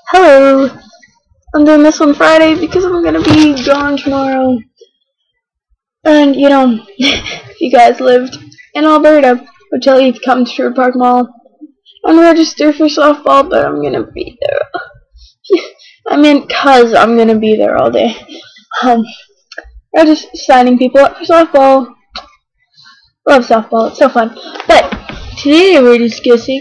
Hello. I'm doing this on Friday because I'm gonna be gone tomorrow. And you know, if you guys lived in Alberta, would tell you to come to Sherwood Park Mall and register for softball, but I'm gonna be there. I mean, cause I'm gonna be there all day. I'm just signing people up for softball. Love softball, it's so fun. But today we're discussing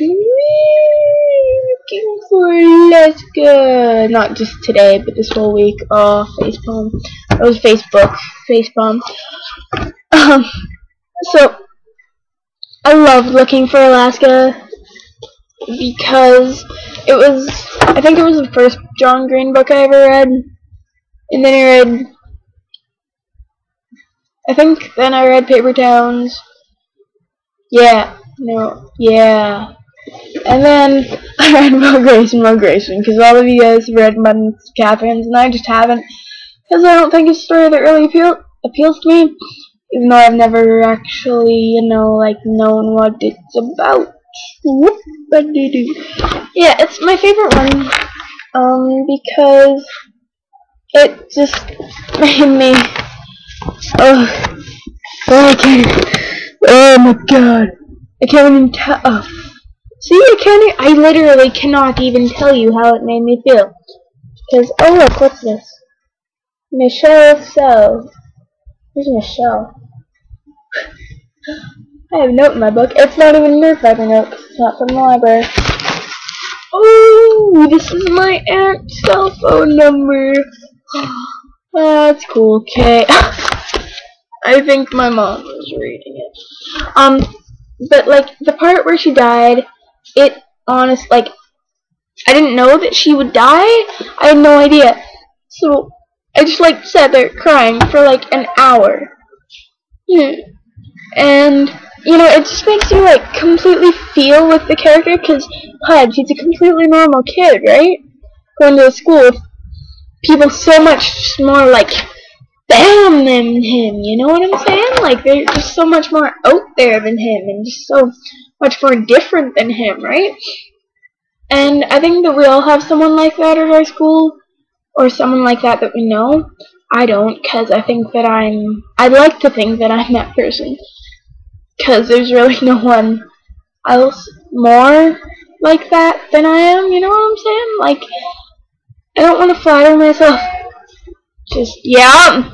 looking for Alaska. Not just today, but this whole week. Oh, facepalm. That was Facebook. Facepalm. So I loved looking for Alaska because it was, I think it was the first John Green book I ever read. And then I read Paper Towns. Yeah. And then I read Migration, because all of you guys have read Mud Caverns, and I just haven't, because I don't think it's a story that really appeals to me, even though I've never actually, known what it's about. Yeah, it's my favorite one, because it just made me, oh my god, I can't even tell, see, I literally cannot even tell you how it made me feel, because, oh look, what's this, Michelle So, who's Michelle? I have a note in my book, it's not even a Nerf Viper note, it's not from the library. Oh, this is my aunt's cell phone number. That's cool, okay. I think my mom was reading it. But like the part where she died, I didn't know that she would die. I had no idea. So I just sat there crying for an hour. And it just makes you completely feel with the character, because Pudge, he's a completely normal kid, right? Going to school with people so much more bam than him, you know what I'm saying? They're just so much more out there than him, and just so much more different than him, right? And I think that we all have someone like that at our school, or someone like that we know. I don't, because I'd like to think that I'm that person, because there's really no one else more like that than I am, you know what I'm saying? I don't want to flatter myself. Just, yeah.